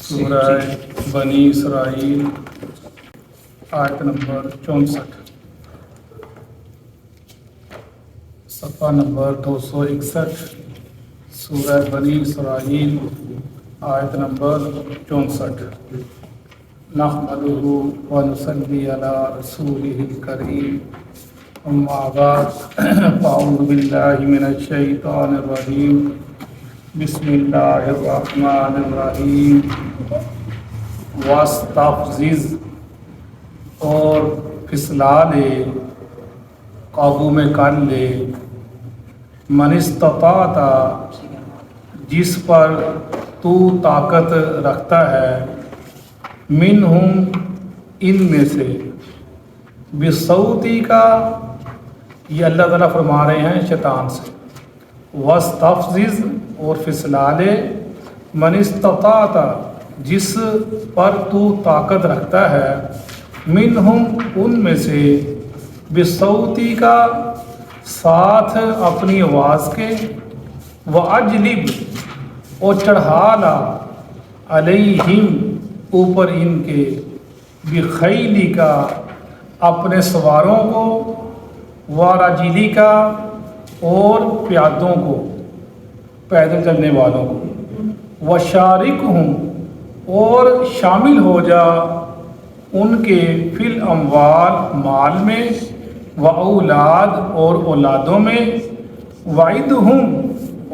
سورہ بنی اسرائیل آیت نمبر 64، صفحہ نمبر 261۔ سورہ بنی اسرائیل آیت نمبر 64۔ نحمدہ ونصلی علی رسولہ الکریم، اما بعد فاعوذ باللہ من الشیطان الرجیم، بسم اللہ الرحمن الرحیم۔ واستفزز، اور پھسلا لے، قابو میں کر لے، من استطاعت، جس پر تو طاقت رکھتا ہے، منہم، ان میں سے، بصوتی کا، یہ اللہ تعالیٰ فرما رہے ہیں شیطان سے، واستفزز، اور پھسلا لے، من استطاعت، جس پر تو طاقت رکھتا ہے، منہم، ان میں سے، بصوتی کا، ساتھ اپنی آواز کے، واجلب، اور چڑھا لا، علیہم، اوپر ان کے، بخیلی کا، اپنے سواروں کو، وراجلی کا، اور پیادوں کو، پیدل چلنے والوں کو، وشارکہم، اور شامل ہو جا ان کے، فی الاموال، مال میں، واولاد، اور اولادوں میں، وعدہم،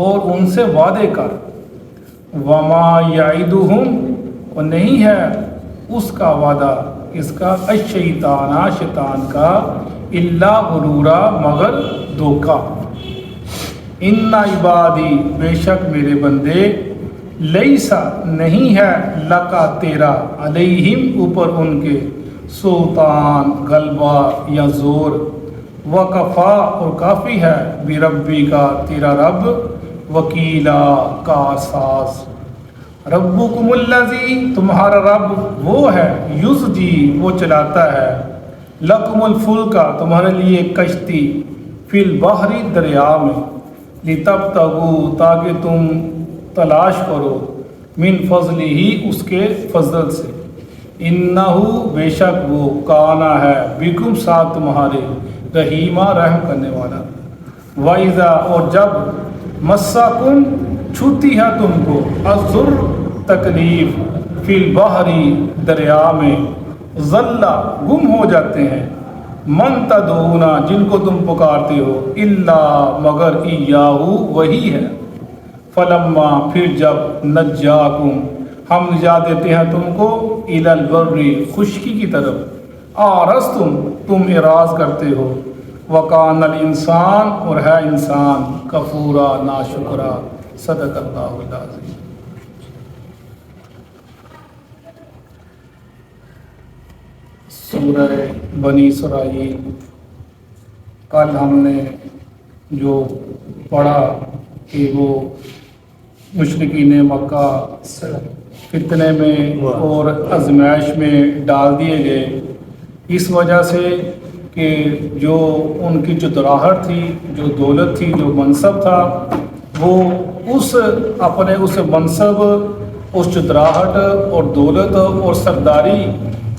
اور ان سے وعدے کر، وما یعدہم، اور نہیں ہے اس کا وعدہ، اس کا، الشیطان، شیطان کا، الا غرورا، مگر دھوکہ۔ ان عبادی، بے شک میرے بندے، لیسا، نہیں ہے، لکا، تیرا، علیہم، اوپر ان کے، سلطان، غلبہ یا زور، وکفا، اور کافی ہے، بربی کا، تیرا رب، وکیلا، کارساز۔ ربکم الذی، تمہارا رب وہ ہے، یزجی، وہ چلاتا ہے، لکم الفلکا، تمہارے لیے کشتی، فی البحر، دریا میں، لتبتغوا، تاکہ تم تلاش کرو، من فضلہ، اس کے فضل سے، انہ، بے شک وہ، کانا ہے، بکم، ساتھ تمہارے، رحیمہ، رحم کرنے والا۔ وَإِذَا، اور جب، مَسَّکُم، چھوتی ہے تم کو، الضر، تکلیف، فی البحر، دریا میں، ضل، گم ہو جاتے ہیں، من تدعون، جن کو تم پکارتے ہو، الا، مگر، ایاہو، وہی ہے، فلما، پھر جب، نجاکم، ہم نجات دیتے ہیں تم کو، الی البر، خشکی کی طرف، آرستم، تم اعراض کرتے ہو، وکان الانسان، اور ہے انسان، کفورا، ناشکرا۔ صدق اللہ العظیم۔ سورہ بنی اسرائیل، کل ہم نے جو پڑھا کہ وہ مشرکین مکہ فتنے میں اور آزمائش میں ڈال دیے گئے، اس وجہ سے کہ جو ان کی جو دراہٹ تھی، جو دولت تھی، جو منصب تھا، وہ اپنے اس منصب، اس دراہٹ اور دولت اور سرداری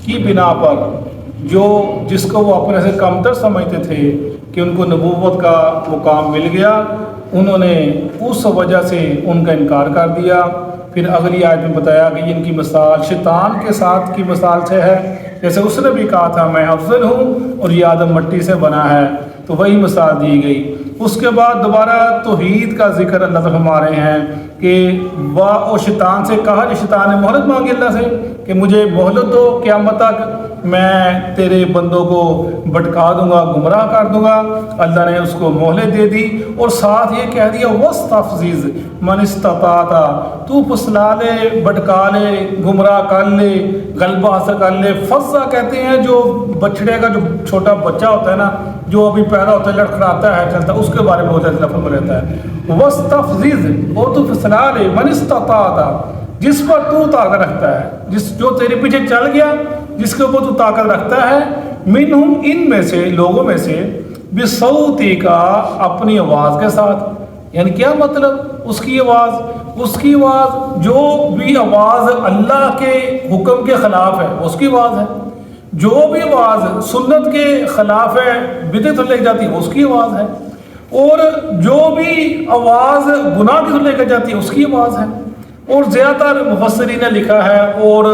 کی بنا پر، جس کو وہ اپنے سے کمتر سمجھتے تھے کہ ان کو نبوت کا مقام مل گیا، انہوں نے اس وجہ سے ان کا انکار کر دیا۔ پھر اگلی آیت میں بتایا کہ ان کی مثال شیطان کے ساتھ کی مثال سے ہے، جیسے اس نے بھی کہا تھا میں افضل ہوں اور یہ آدم مٹی سے بنا ہے، تو وہی مثال دی گئی۔ اس کے بعد دوبارہ توحید کا ذکر اللہ تعالیٰ فرما رہے ہیں کہ وہ شیطان سے کہا، جو شیطان نے مہلت مانگی اللہ سے کہ مجھے مہلت دو، قیامت تک میں تیرے بندوں کو بھٹکا دوں گا، گمراہ کر دوں گا۔ اللہ نے اس کو مہلت دے دی، اور ساتھ یہ کہہ دیا وَاسْتَفْزِزْ مَنِ اسْتَطَاعَ، تو پھسلا لے، بھٹکا لے، گمراہ کر لے، غلبہ حاصل کر لے۔ فضا کہتے ہیں جو بچڑے کا جو چھوٹا بچہ ہوتا ہے نا، جو ابھی پیدا ہوتا ہے، لڑکھڑاتا ہے، چلتا ہے، اس کے بارے میں بہت ایسا لفظ رہتا ہے، وَاسْتَفْزِزْ، اور تو پھسلا لے، مَنِ اسْتَطَاعَ، جس پر تو طاقت رکھتا ہے، جو تیرے پیچھے چل گیا، جس کے اوپر تو طاقت رکھتا ہے، منہم، ان میں سے، لوگوں میں سے، بصوتی کا، اپنی آواز کے ساتھ، یعنی کیا مطلب، اس کی آواز جو بھی آواز اللہ کے حکم کے خلاف ہے اس کی آواز ہے، جو بھی آواز سنت کے خلاف ہے بدعت لے کے جاتی ہے اس کی آواز ہے، اور جو بھی آواز گناہ کی طرف لے کے جاتی ہے اس کی آواز ہے۔ اور زیادہ تر مفسرین نے لکھا ہے اور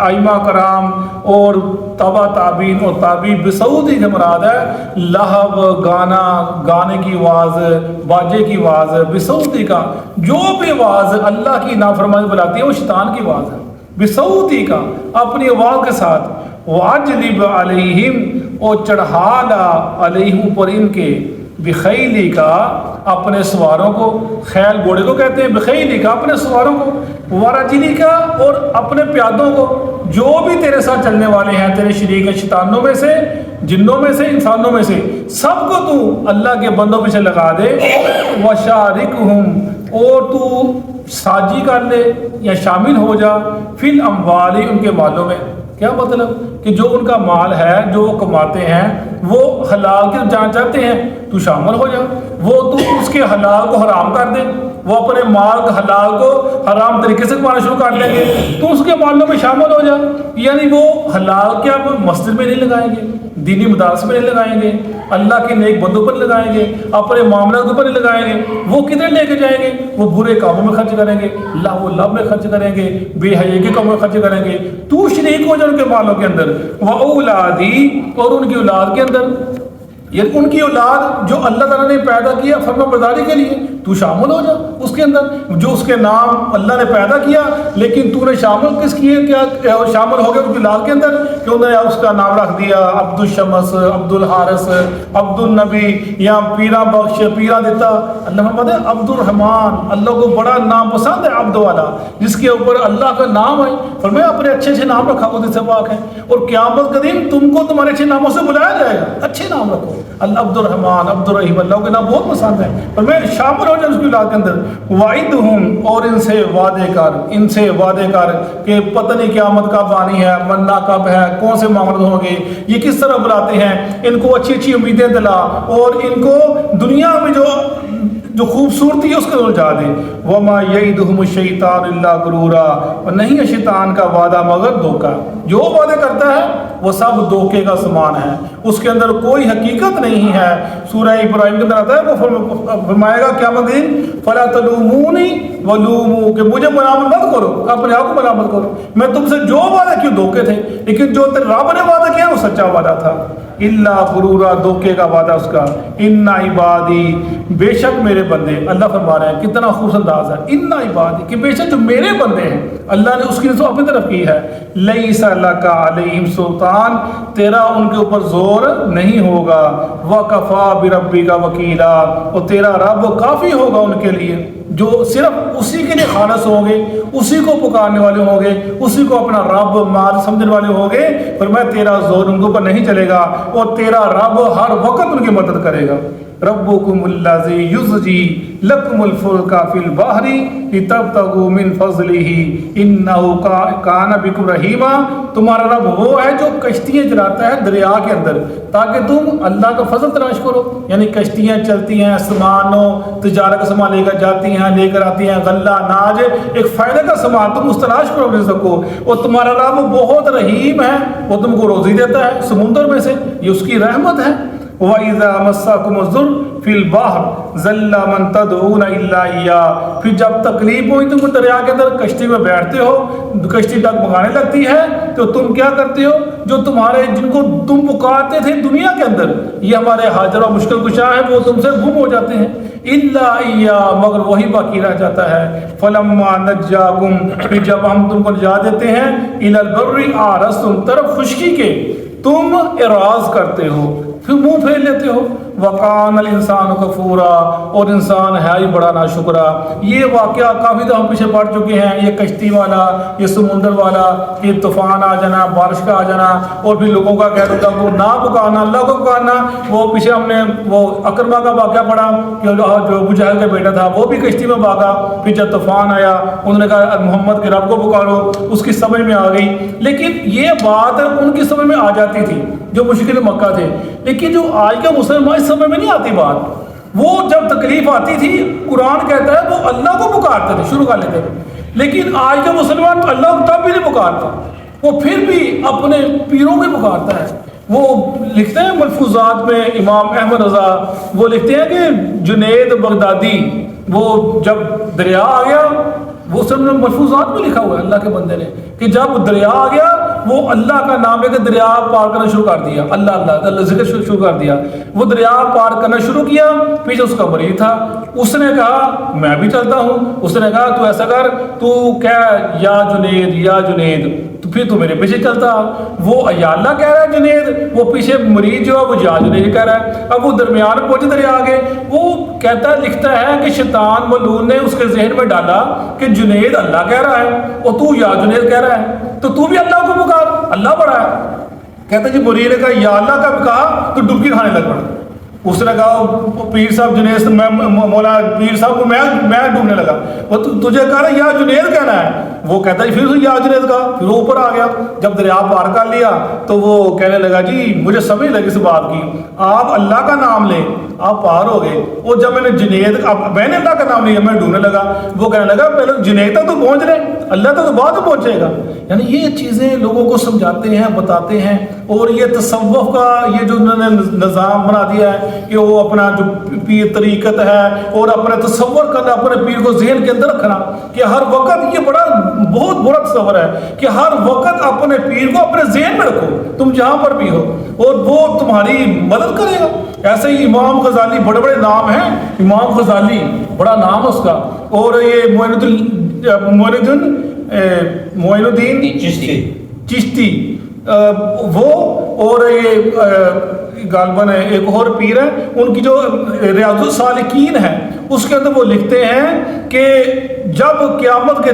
ائمہ کرام اور تبع تابعین اور تابعین بصوتی سے مراد ہے لہو، گانے کی آواز، باجے کی آواز، بصوتی کا جو بھی آواز اللہ کی نافرمانی بلاتی ہے وہ شیطان کی آواز ہے، بصوتی کا اپنی آواز کے ساتھ، واجلب علیہم اور چڑھا لا علیہم اوپر ان کے، بخیلی کا اپنے سواروں کو، خیل گھوڑے کو کہتے ہیں، بخیلی کا اپنے سواروں کو، ورجلی کا اور اپنے پیادوں کو، جو بھی تیرے ساتھ چلنے والے ہیں تیرے شریک ہیں شیطانوں میں سے، جنوں میں سے، انسانوں میں سے، سب کو تو اللہ کے بندوں میں سے لگا دے، وشارکہم اور تو ساجی کر لے یا شامل ہو جا، فی الاموال ان کے مالوں میں۔ کیا مطلب کہ جو ان کا مال ہے جو وہ کماتے ہیں وہ حلال کے جان چاہتے ہیں تو شامل ہو جا، وہ تو اس کے حلال کو حرام کر دے، وہ اپنے مال کا حلال کو حرام طریقے سے کمانا شروع کر دیں گے تو اس کے مالوں میں شامل ہو جا، یعنی وہ حلال کیا مسجد میں نہیں لگائیں گے، دینی مدارس میں نہیں لگائیں گے، اللہ کے نیک بندوں پر لگائیں گے، اپنے معاملات کے اوپر نہیں لگائیں گے، وہ کدھر لے کے جائیں گے؟ وہ برے کاموں میں خرچ کریں گے، لہو و لعب میں خرچ کریں گے، بے حیائی کے کاموں میں خرچ کریں گے، تو شریک ہو جا ان کے مالوں کے اندر، وَأَوْلَادِي اور ان کی اولاد کے اندر، یعنی ان کی اولاد جو اللہ تعالیٰ نے پیدا کیا فرما برداری کے لیے تو شامل ہو جا اس کے اندر، جو اس کے نام اللہ نے پیدا کیا لیکن تو نے شامل کس کیے، کیا شامل ہو گیا ان کی اولاد کے اندر کہ انہوں نے اس کا نام رکھ دیا عبد الشمس، عبد الحارث، عبد النبی یا پیرا بخش، پیرا دیتا۔ اللہ فرماتے ہیں عبد الرحمن، اللہ کو بڑا نام پسند ہے عبد والا جس کے اوپر اللہ کا نام ہے، فرمایا اپنے اچھے اچھے نام رکھا وہ سے پاک ہے، اور قیامت کا دن تم کو تمہارے اچھے ناموں سے بلایا جائے گا، اچھے نام رکھو، اللہ عبد الرحمن، عبد الرحیم، اللہ کے نام بہت پسند ہے، پر میں شامل ہو جائے اس کی اولاد کے اندر، وعدہم اور ان سے وعدے کر کہ پتہ نہیں قیامت کب آنی ہے، مرنا کب ہے، کون سے معاملات ہوں گے، یہ کس طرح بلاتے ہیں، ان کو اچھی اچھی امیدیں دلا اور ان کو دنیا میں جو خوبصورتی ہے اس کو الجھا دے، وما یعدہم الشیطان الا غرورا، اور نہیں ہے شیطان کا وعدہ مگر دھوکہ، جو وعدے کرتا ہے وہ سب دھوکے کا سامان ہے، اس کے اندر کوئی حقیقت نہیں ہے۔ سورہ ابراہیم کے اندر آتا ہے وہ فرمائے گا قیامت دن فلا تلومونی ولوموا، کہ مجھے ملامت مت کرو، اپنے آپ کو ملامت کرو، میں تم سے جو وعدہ کیوں دھوکے تھے، لیکن جو رب نے وعدہ کیا وہ سچا وعدہ تھا، الا غرورا دھوکے کا وعدہ اس کا، ان عبادی بے شک میرے بندے، اللہ فرما رہے ہیں کتنا خوبصورت انداز ہے، ان عبادی کہ بے شک جو میرے بندے ہیں، اللہ نے اس کی نسبت اپنی طرف کی ہے، لیس لک علیہم سلطان، تیرا ان کے اوپر زور نہیں ہوگا، وکفا بربک وکیلا، اور تیرا رب کافی ہوگا ان کے لیے، جو صرف اسی کے لیے خالص ہوں گے، اسی کو پکارنے والے ہوں گے، اسی کو اپنا رب مال سمجھنے والے ہوں گے، پر میں تیرا زور ان کے اوپر نہیں چلے گا، اور تیرا رب ہر وقت ان کی مدد کرے گا۔ ربکم الذی یزجی لکم الفلک فی البحر لتبتغوا من فضلہ انہ کان بکم رحیما، تمہارا رب وہ ہے جو کشتیاں چلاتا ہے دریا کے اندر تاکہ تم اللہ کا فضل تلاش کرو، یعنی کشتیاں چلتی ہیں، سامان و تجارت کا سامان لے کر جاتی ہیں، لے کر آتی ہیں، غلہ اناج ایک فائدہ کا سامان، تم اس تلاش کرو رزق کو، اور تمہارا رب بہت رحیم ہے، وہ تم کو روزی دیتا ہے سمندر میں سے، یہ اس کی رحمت ہے۔ وَإِذَا مَسَّكُمُ الضُّرُّ فِي الْبَحْرِ ضَلَّ مَن تَدْعُونَ إِلَّا إِيَّاهُ، پھر جب تکلیف ہوئی تم دریا کے اندر کشتی میں بیٹھتے ہو، کشتی ڈگمگانے لگتی ہے تو تم کیا کرتے ہو، جو تمہارے جن کو تم پکارتے تھے دنیا کے اندر، یہ ہمارے حاضر و مشکل کشا ہے، وہ تم سے گم ہو جاتے ہیں، إِلَّا إِيَّاهُ مگر وہی باقی رہ جاتا ہے، فَلَمَّا نَجَّاكُمْ پھر جب ہم تم کو نجات دیتے ہیں، إِلَى الْبَرِّ أَعْرَضْتُمْ طرف خشکی کے تم اعراض کرتے ہو، پھر منہ پھیر لیتے ہو، وَقَانَ الْإِنسَانُ كَفُورًا اور انسان ہے ہی بڑا ناشکرا۔ یہ واقعہ کافی تو ہم پیچھے پڑ چکے ہیں، یہ کشتی والا، یہ سمندر والا، یہ طوفان آ جانا، بارش کا آ جانا، اور پھر لوگوں کا کہہ دیتا وہ نہ پکارنا، اللہ کو پکارنا، وہ پیچھے ہم نے وہ اکرمہ کا واقعہ پڑھا کہ جو ابو جہل کا بیٹا تھا وہ بھی کشتی میں بھاگا، پھر جب طوفان آیا انہوں نے کہا محمد کے رب کو پکارو، اس کی سمجھ میں آ گئی، لیکن یہ بات ان کی سمجھ میں آ جاتی تھی جو مشکل مکہ تھے، لیکن جو آج کا مسلمان اس سمجھ میں نہیں آتی بات، وہ جب تکلیف آتی تھی قرآن کہتا ہے وہ اللہ کو پکارتے تھے، شروع کر لیتے تھے، لیکن آج کا مسلمان اللہ کو تب بھی نہیں پکارتا، وہ پھر بھی اپنے پیروں کو پکارتا ہے۔ وہ لکھتے ہیں ملفوظات میں امام احمد رضا، وہ لکھتے ہیں کہ جنید بغدادی وہ جب دریا آ گیا، وہ سب نے ملفوظات میں لکھا ہوا ہے اللہ کے بندے نے، کہ جب دریا آ گیا وہ اللہ کا نام لے کے دریا پار کرنا شروع کر دیا، اللہ اللہ اللہ ذکر شروع کر دیا، وہ دریا پار کرنا شروع کیا، پیچھے اس کا مریض تھا، اس نے کہا میں بھی چلتا ہوں، اس نے کہا تو ایسا کر، تو کہہ یا جنید یا جنید، تو پھر تو میرے پیچھے چلتا، وہ یا اللہ کہہ رہا ہے جنید، وہ پیچھے مریض جو ہے وہ یا جنید کہہ رہا ہے، اب وہ درمیان پہنچے دریا آگے، وہ کہتا ہے لکھتا ہے کہ شیطان ملعون نے اس کے ذہن میں ڈالا کہ جنید اللہ کہہ رہا ہے اور تو یا جنید کہہ رہا ہے، تو بھی اللہ کو پکار، اللہ بڑا ہے۔ کہتا جی مریض نے کہا یا اللہ کا بھی کہا تو ڈبکی کھانے لگ پڑا، اس نے کہا پیر صاحب جنید مولا پیر صاحب کو میں ڈوبنے لگا، وہ تجھے کہا رہا یا جنید کہنا ہے، وہ کہتا ہے پھر یا جنید کا، پھر وہ اوپر آ گیا، جب دریا پار کر لیا تو وہ کہنے لگا جی مجھے سمجھ لگی اس بات کی، آپ اللہ کا نام لیں آپ پار ہو گئے، اور جب میں نے جنید میں نے اللہ کا نام لیا میں ڈوبنے لگا، وہ کہنے لگا پہلے جنید تک تو پہنچ رہے، اللہ تک تو بعد میں پہنچے گا۔ یعنی یہ چیزیں لوگوں کو سمجھاتے ہیں بتاتے ہیں، اور یہ تصوف کا یہ جو انہوں نے نظام بنا دیا ہے کہ وہ اپنا جو پیر طریقت ہے اور اپنا تصور کرنا، اپنے پیر کو ذہن کے اندر رکھنا کہ ہر وقت، یہ بہت برا تصور ہے کہ ہر وقت اپنے پیر کو اپنے ذہن میں رکھو، تم جہاں پر بھی ہو اور وہ تمہاری مدد کرے گا۔ ایسے ہی امام غزالی، بڑے بڑے نام ہیں، امام غزالی بڑا نام ہے اس کا، اور یہ معین الدین چشتی وہ، اور یہ غالباً ایک اور پیر ہے، ان کی جو ریاض السالکین ہے اس کے اندر وہ لکھتے ہیں کہ جب قیامت کے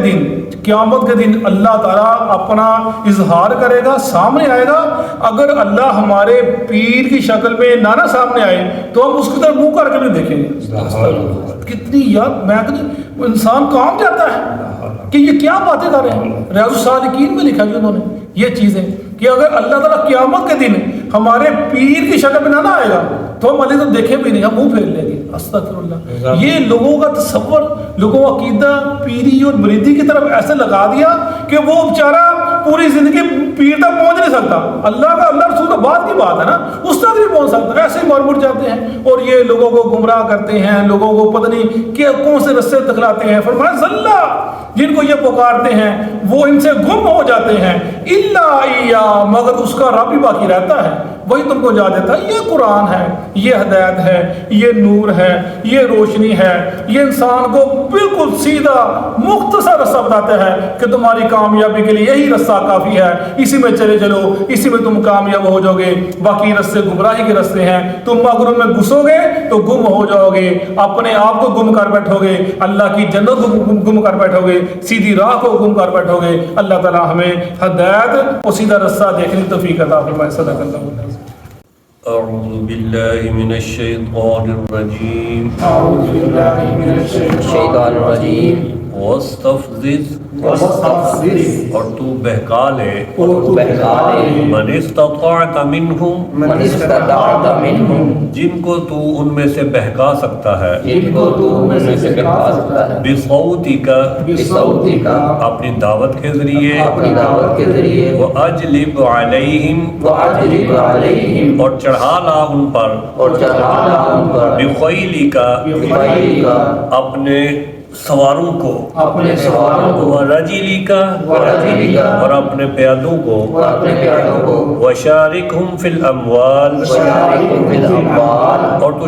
دن اللہ تعالیٰ اپنا اظہار کرے گا، سامنے آئے گا، اگر اللہ ہمارے پیر کی شکل میں نہ سامنے آئے تو ہم اس کی طرف منہ کر کے نہیں دیکھیں گے۔ کتنی یاد، میں انسان کام جاتا ہے کہ یہ کیا باتیں کر رہے ہیں۔ ریاض السالکین میں لکھا کہ انہوں نے یہ چیزیں کہ اگر اللہ تعالیٰ قیامت کے دن ہمارے پیر کی شکل میں نہ آئے گا تو ہم علی تو دیکھیں بھی نہیں، ہم منہ پھیر لیں گے۔ استغفر اللہ۔ یہ لوگوں کا تصور، لوگوں کا عقیدہ پیری اور مریدی کی طرف ایسے لگا دیا کہ وہ بیچارہ پوری زندگی پیر تک پہنچ نہیں سکتا، اللہ کا اللہ رسول کا بعد کی بات ہے نا، اس تک نہیں پہنچ سکتا، ایسے ہی مر جاتے ہیں، اور یہ لوگوں کو گمراہ کرتے ہیں، لوگوں کو پتہ نہیں کہ کون سے رستے تکلاتے ہیں۔ فرمایا زلہ، جن کو یہ پکارتے ہیں وہ ان سے گم ہو جاتے ہیں، الا ایا، مگر اس کا رب ہی باقی رہتا ہے، وہی تم کو جا دیتا ہے۔ یہ قرآن ہے، یہ ہدایت ہے، یہ نور ہے، یہ روشنی ہے، یہ انسان کو بالکل سیدھا مختصر رستہ بتاتا ہے کہ تمہاری کامیابی کے لیے یہی رستہ کافی ہے، اسی میں چلے چلو، اسی میں تم کامیاب ہو جاؤ گے، باقی رستے گمراہی کے رستے ہیں، تم اگر ان میں گھسو گے تو گم ہو جاؤ گے، اپنے آپ کو گم کر بیٹھو گے، اللہ کی جنت کو گم کر بیٹھو گے، سیدھی راہ کو گم کر بیٹھو گے۔ اللہ تعالی ہمیں ہدایت اور سیدھا رستہ دیکھنے کی توفیق عطا فرمائے۔ صدق اللہ العظیم۔ اعوذ باللہ من الشیطان الرجیم، اعوذ باللہ من الشیطان الرجیم، واستفزز، اور تو بہکا لے، من استطاعت منہم، من استطاعت منہم، جن کو تو ان میں سے بہکا سکتا ہے، جن کو تو ان میں سے بہکا سکتا ہے، بصوتک، بصوتک، اپنی دعوت کے ذریعے، اپنی دعوت کے ذریعے، واجلب علیہم، واجلب علیہم، اور چڑھا لا ان پر، اور چڑھانا ان پر، بخیلک، بخیلک، اپنے سواروں کو، اپنے سواروں کو، ورجلک، ورجلک، اور اپنے پیادوں کو، اور اپنے پیادوں کو، وشارکہم فی الاموال، وشارکہم فی الاموال، اور تو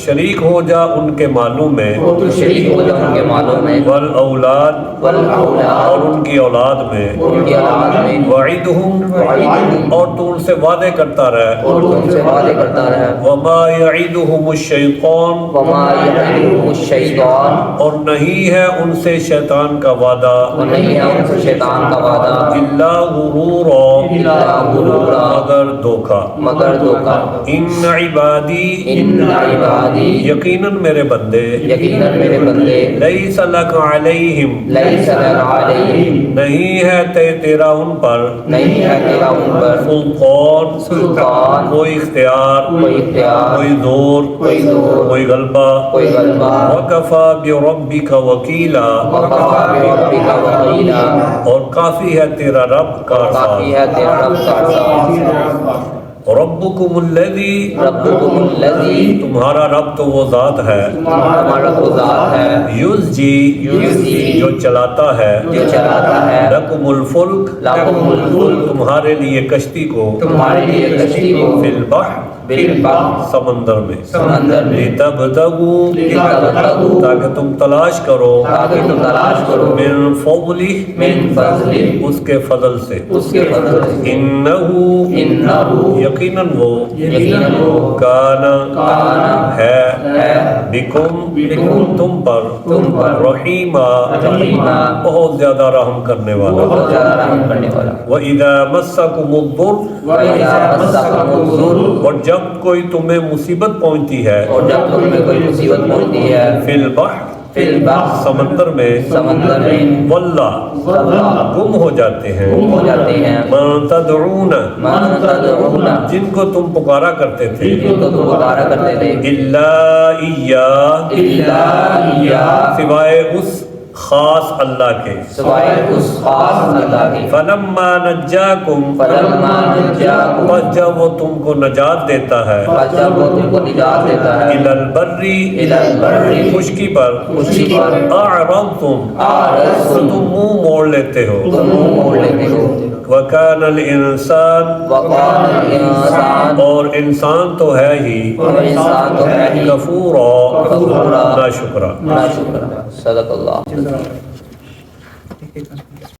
شریک ہو جا ان کے مالوں میں، اور تو شریک ہو جا ان کے مالوں میں، والاولاد، والاولاد، اور ان کی اولاد میں، ان کی اولاد میں، وعدہم، وعدہم، اور تو ان سے وعدے کرتا رہے، اور تو ان سے وعدے کرتا رہا، وما یعدہم الشیطان، وما یعدہم الشیطان، اور نہیں نہیں ہے ان سے شیطان کا وعدہ اور نہیں ہے ان سے شیطان کا وعدہ الا غرورا الا غرورا مگر دھوکا مگر دھوکا ان عبادی ان عبادی یقیناً میرے بندے یقیناً میرے بندے لیس لک علیہم لیس لک علیہم نہیں ہے تیرا ان پر نہیں ہے تیرا ان پر سلطان سلطان کوئی اختیار کوئی اختیار کوئی زور کوئی زور کوئی غلبہ کوئی غلبہ وکفا بربک وکیلا وقفا بربک وکیلا اور کافی ہے تیرا رب کا کافی ہے تیرا رب کا ساتھ ربکم الذی ربکم الذی تمہارا رب تو وہ ذات ہے تمہارا وہ ذات ہے یزجی جو چلاتا ہے جو چلاتا ہے لکم الفلک لکم الفلک تمہارے لیے کشتی کو تمہارے لیے کشتی کو فی البحر بالبحر سمندر میں سمندر میں لتبتغوا لتبتغوا تاکہ تم تلاش کرو تاکہ تم تلاش کرو من فضلہ من فضل اس کے فضل سے اس کے فضل سے انہو انہو یقیناً وہ یقیناً وہ کانا کانا ہے بکم تم پر رحیمہ بہت زیادہ رحم کرنے والا بہت زیادہ رحم کرنے والا وَإِذَا مَسَّكُمُ الضُّرُّ وَإِذَا مَسَّكُمُ الضُّرُّ اور جب کوئی تمہیں مصیبت پہنچتی ہے اور جب تم میں کوئی مصیبت پہنچتی ہے فی البحر فی البحر سمندر میں سمندر میں واللہ واللہ گم ہو جاتے ہیں گم ہو جاتے ہیں من تدعون من تدعون جن کو تم پکارا کرتے تھے جن کو تم پکارا کرتے تھے الا ایاہ الا ایا سوائے اس خاص اللہ کے سوائے اس خاص اللہ کے فلما نجاکم فلما نجاکم بس جب وہ تم کو نجات دیتا ہے بس جب وہ تم کو نجات دیتا ہے الی البری الی البر خشکی پر خشکی پر اعرضتم اعرضتم تم منہ موڑ لیتے ہو تم منہ موڑ لیتے ہو وکان الانسان وقال الانسان اور انسان تو ہے ہی اور انسان تو ہے ہی کفورا کفورا ناشکرا ناشکرا صدق اللہ